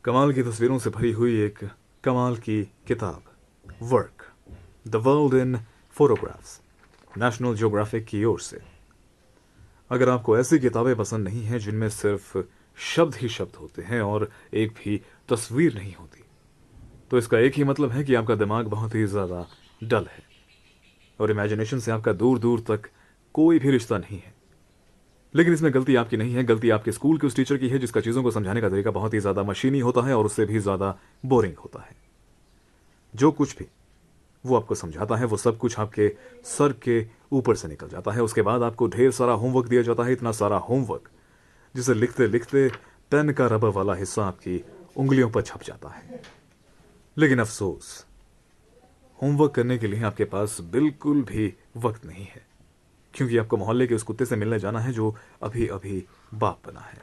कमाल की तस्वीरों से भरी हुई एक कमाल की किताब, work the world in photographs, national geographic की ओर से। अगर आपको ऐसी किताबें पसंद नहीं हैं जिनमें सिर्फ शब्द ही शब्द होते हैं और एक भी तस्वीर नहीं होती, तो इसका एक ही मतलब है कि आपका दिमाग बहुत ही ज़्यादा डल है और इमेजिनेशन से आपका दूर दूर तक कोई भी रिश्ता नहीं है। लेकिन इसमें गलती आपकी नहीं है, गलती आपके स्कूल के उस टीचर की है जिसका चीज़ों को समझाने का तरीका बहुत ही ज़्यादा मशीनी होता है और उससे भी ज़्यादा बोरिंग होता है। जो कुछ भी वो आपको समझाता है वो सब कुछ आपके सर के ऊपर से निकल जाता है। उसके बाद आपको ढेर सारा होमवर्क दिया जाता है, इतना सारा होमवर्क जिसे लिखते लिखते पेन का रबर वाला हिस्सा आपकी उंगलियों पर छप जाता है। लेकिन अफसोस, होमवर्क करने के लिए आपके पास बिल्कुल भी वक्त नहीं है, क्योंकि आपको मोहल्ले के उस कुत्ते से मिलने जाना है जो अभी अभी बाप बना है।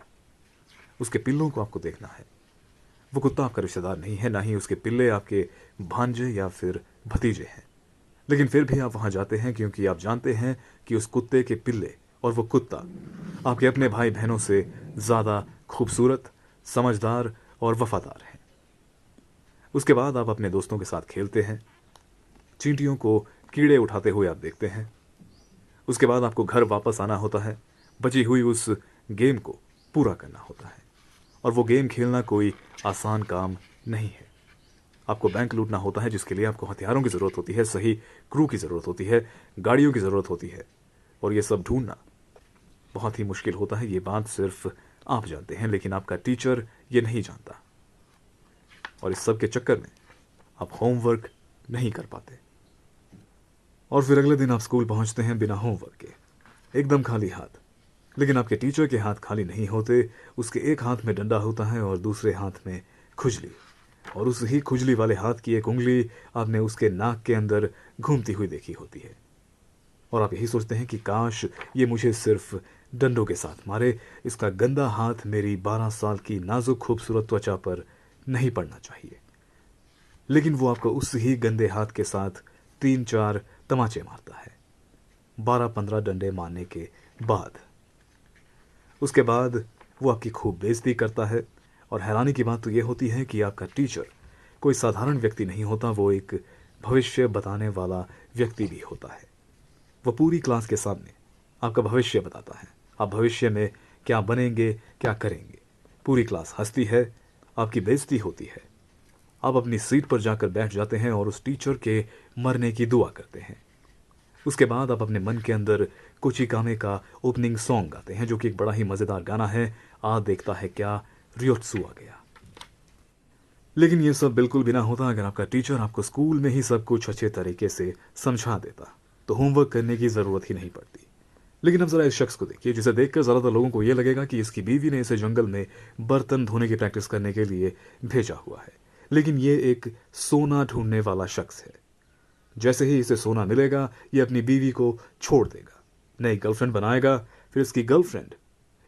उसके पिल्लों को आपको देखना है। वो कुत्ता आपका रिश्तेदार नहीं है, ना ही उसके पिल्ले आपके भांजे या फिर भतीजे हैं। लेकिन फिर भी आप वहां जाते हैं क्योंकि आप जानते हैं कि उस कुत्ते के पिल्ले और वो कुत्ता आपके अपने भाई बहनों से ज़्यादा खूबसूरत, समझदार और वफादार हैं। उसके बाद आप अपने दोस्तों के साथ खेलते हैं, चींटियों को कीड़े उठाते हुए आप देखते हैं। उसके बाद आपको घर वापस आना होता है, बची हुई उस गेम को पूरा करना होता है। और वो गेम खेलना कोई आसान काम नहीं है। आपको बैंक लूटना होता है, जिसके लिए आपको हथियारों की ज़रूरत होती है, सही क्रू की ज़रूरत होती है, गाड़ियों की ज़रूरत होती है, और ये सब ढूंढना बहुत ही मुश्किल होता है। ये बात सिर्फ आप जानते हैं, लेकिन आपका टीचर ये नहीं जानता। और इस सब के चक्कर में आप होमवर्क नहीं कर पाते और फिर अगले दिन आप स्कूल पहुंचते हैं बिना होमवर्क के, एकदम खाली हाथ। लेकिन आपके टीचर के हाथ खाली नहीं होते। उसके एक हाथ में डंडा होता है और दूसरे हाथ में खुजली, और उस ही खुजली वाले हाथ की एक उंगली आपने उसके नाक के अंदर घूमती हुई देखी होती है। और आप यही सोचते हैं कि काश ये मुझे सिर्फ डंडों के साथ मारे, इसका गंदा हाथ मेरी 12 साल की नाजुक खूबसूरत त्वचा पर नहीं पड़ना चाहिए। लेकिन वो आपको उस ही गंदे हाथ के साथ 3-4 तमाचे मारता है, 12-15 डंडे मारने के बाद। उसके बाद वो आपकी खूब बेइज्जती करता है। और हैरानी की बात तो ये होती है कि आपका टीचर कोई साधारण व्यक्ति नहीं होता, वो एक भविष्य बताने वाला व्यक्ति भी होता है। वो पूरी क्लास के सामने आपका भविष्य बताता है। आप भविष्य में क्या बनेंगे, क्या करेंगे। पूरी क्लास हंसती है, आपकी बेइज्जती होती है। आप अपनी सीट पर जाकर बैठ जाते हैं और उस टीचर के मरने की दुआ करते हैं। उसके बाद आप अपने मन के अंदर कुचिकामे का ओपनिंग सॉन्ग गाते हैं, जो कि एक बड़ा ही मज़ेदार गाना है, आ देखता है क्या रियोत्सु आ गया। लेकिन ये सब बिल्कुल भी ना होता अगर आपका टीचर आपको स्कूल में ही सब कुछ अच्छे तरीके से समझा देता, तो होमवर्क करने की ज़रूरत ही नहीं पड़ती। लेकिन अब ज़रा इस शख्स को देखिए, जिसे देखकर ज़्यादातर लोगों को ये लगेगा कि इसकी बीवी ने इसे जंगल में बर्तन धोने की प्रैक्टिस करने के लिए भेजा हुआ है। लेकिन ये एक सोना ढूंढने वाला शख्स है। जैसे ही इसे सोना मिलेगा, ये अपनी बीवी को छोड़ देगा, नई गर्लफ्रेंड बनाएगा। फिर इसकी गर्लफ्रेंड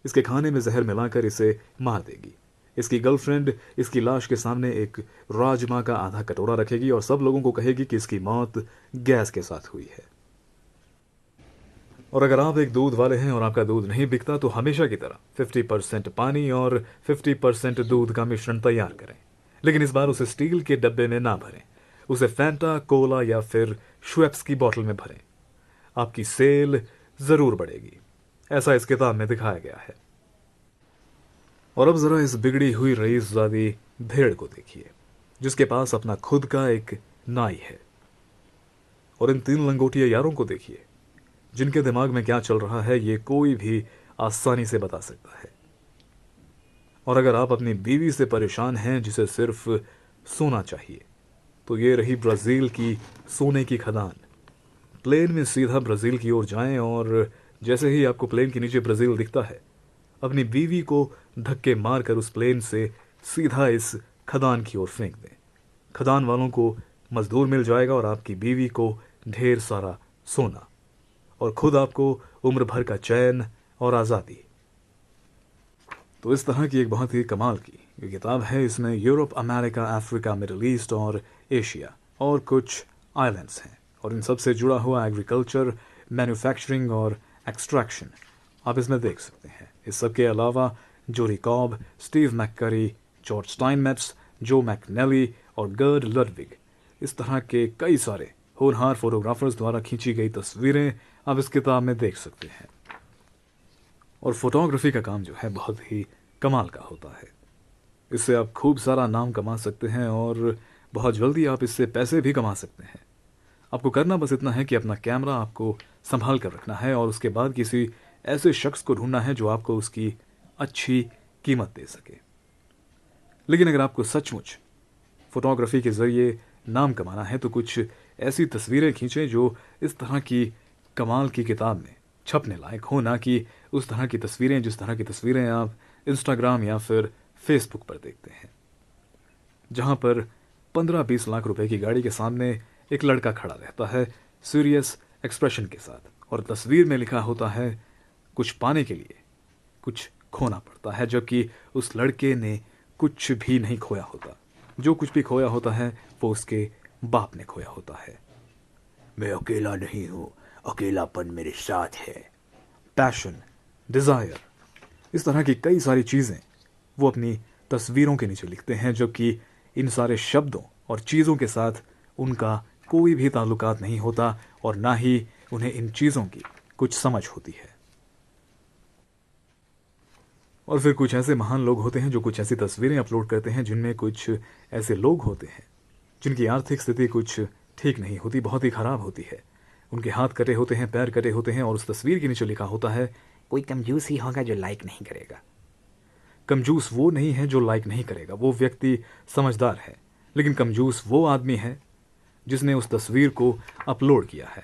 इसके खाने में जहर मिलाकर इसे मार देगी। इसकी गर्लफ्रेंड इसकी लाश के सामने एक राजमा का आधा कटोरा रखेगी और सब लोगों को कहेगी कि इसकी मौत गैस के साथ हुई है। और अगर आप एक दूध वाले हैं और आपका दूध नहीं बिकता, तो हमेशा की तरह 50% पानी और 50% दूध का मिश्रण तैयार करें। लेकिन इस बार उसे स्टील के डब्बे में ना भरें, उसे फैंटा, कोला या फिर श्वेप्स की बोतल में भरें। आपकी सेल जरूर बढ़ेगी, ऐसा इस किताब में दिखाया गया है। और अब जरा इस बिगड़ी हुई रईसजादी भेड़ को देखिए, जिसके पास अपना खुद का एक नाई है। और इन 3 लंगोटिया यारों को देखिए, जिनके दिमाग में क्या चल रहा है ये कोई भी आसानी से बता सकता है। और अगर आप अपनी बीवी से परेशान हैं जिसे सिर्फ सोना चाहिए, तो ये रही ब्राज़ील की सोने की खदान। प्लेन में सीधा ब्राज़ील की ओर जाएं और जैसे ही आपको प्लेन के नीचे ब्राज़ील दिखता है, अपनी बीवी को धक्के मारकर उस प्लेन से सीधा इस खदान की ओर फेंक दें। खदान वालों को मजदूर मिल जाएगा और आपकी बीवी को ढेर सारा सोना, और खुद आपको उम्र भर का चैन और आज़ादी। तो इस तरह की एक बहुत ही कमाल की ये किताब है। इसमें Europe, America, Africa, middle east और एशिया और कुछ आइलैंड्स हैं, और इन सब से जुड़ा हुआ एग्रीकल्चर, मैन्युफैक्चरिंग और एक्सट्रैक्शन आप इसमें देख सकते हैं। इस सब के अलावा जोरी कॉब, स्टीव मैककरी, जॉर्ज स्टाइनमेट्स, जो मैकनेली और गर्ड लडविग, इस तरह के कई सारे होनहार फोटोग्राफर्स द्वारा खींची गई तस्वीरें आप इस किताब में देख सकते हैं। और फोटोग्राफी का काम जो है बहुत ही कमाल का होता है। इससे आप खूब सारा नाम कमा सकते हैं और बहुत जल्दी आप इससे पैसे भी कमा सकते हैं। आपको करना बस इतना है कि अपना कैमरा आपको संभाल कर रखना है और उसके बाद किसी ऐसे शख्स को ढूंढना है जो आपको उसकी अच्छी कीमत दे सके। लेकिन अगर आपको सचमुच फोटोग्राफी के जरिए नाम कमाना है तो कुछ ऐसी तस्वीरें खींचें जो इस तरह की कमाल की किताब में छपने लायक हो, ना कि उस तरह की तस्वीरें जिस तरह की तस्वीरें आप इंस्टाग्राम या फिर फेसबुक पर देखते हैं, जहां पर 15-20 लाख रुपए की गाड़ी के सामने एक लड़का खड़ा रहता है सीरियस एक्सप्रेशन के साथ, और तस्वीर में लिखा होता है कुछ पाने के लिए कुछ खोना पड़ता है, जबकि उस लड़के ने कुछ भी नहीं खोया होता। जो कुछ भी खोया होता है वो उसके बाप ने खोया होता है। मैं अकेला नहीं हूं, अकेलापन मेरे साथ है। पैशन, डिजायर, इस तरह की कई सारी चीजें वो अपनी तस्वीरों के नीचे लिखते हैं, जबकि इन सारे शब्दों और चीजों के साथ उनका कोई भी ताल्लुकात नहीं होता और ना ही उन्हें इन चीजों की कुछ समझ होती है। और फिर कुछ ऐसे महान लोग होते हैं जो कुछ ऐसी तस्वीरें अपलोड करते हैं जिनमें कुछ ऐसे लोग होते हैं जिनकी आर्थिक स्थिति कुछ ठीक नहीं होती, बहुत ही खराब होती है। उनके हाथ कटे होते हैं, पैर कटे होते हैं और उस तस्वीर के नीचे लिखा होता है कोई कंजूस ही होगा जो लाइक नहीं करेगा। कंजूस वो नहीं है जो लाइक नहीं करेगा, वो व्यक्ति समझदार है। लेकिन कंजूस वो आदमी है जिसने उस तस्वीर को अपलोड किया है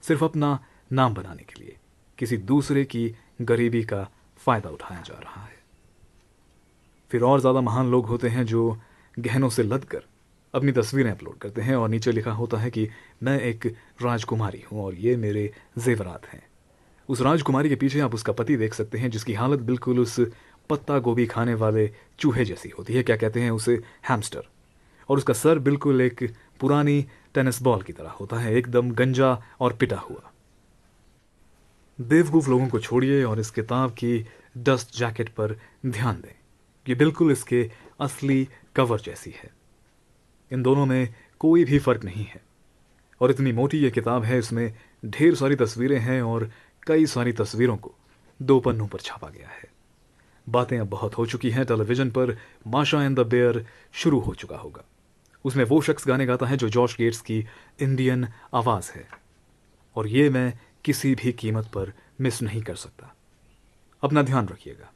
सिर्फ अपना नाम बनाने के लिए, किसी दूसरे की गरीबी का फायदा उठाया जा रहा है। फिर और ज्यादा महान लोग होते हैं जो गहनों से लदकर अपनी तस्वीरें अपलोड करते हैं और नीचे लिखा होता है कि मैं एक राजकुमारी हूं और ये मेरे जेवरात हैं। उस राजकुमारी के पीछे आप उसका पति देख सकते हैं जिसकी हालत बिल्कुल उस पत्ता गोभी खाने वाले चूहे जैसी होती है, क्या कहते हैं उसे, हैमस्टर। और उसका सर बिल्कुल एक पुरानी टेनिस बॉल की तरह होता है, एकदम गंजा और पिटा हुआ। बेवकूफ लोगों को छोड़िए और इस किताब की डस्ट जैकेट पर ध्यान दें। ये बिल्कुल इसके असली कवर जैसी है। इन दोनों में कोई भी फर्क नहीं है। और इतनी मोटी ये किताब है, इसमें ढेर सारी तस्वीरें हैं और कई सारी तस्वीरों को 2 पन्नों पर छापा गया है। बातें अब बहुत हो चुकी हैं। टेलीविजन पर माशा एंड द बेयर शुरू हो चुका होगा। उसमें वो शख्स गाने गाता है जो जॉर्ज गेट्स की इंडियन आवाज है, और ये मैं किसी भी कीमत पर मिस नहीं कर सकता। अपना ध्यान रखिएगा।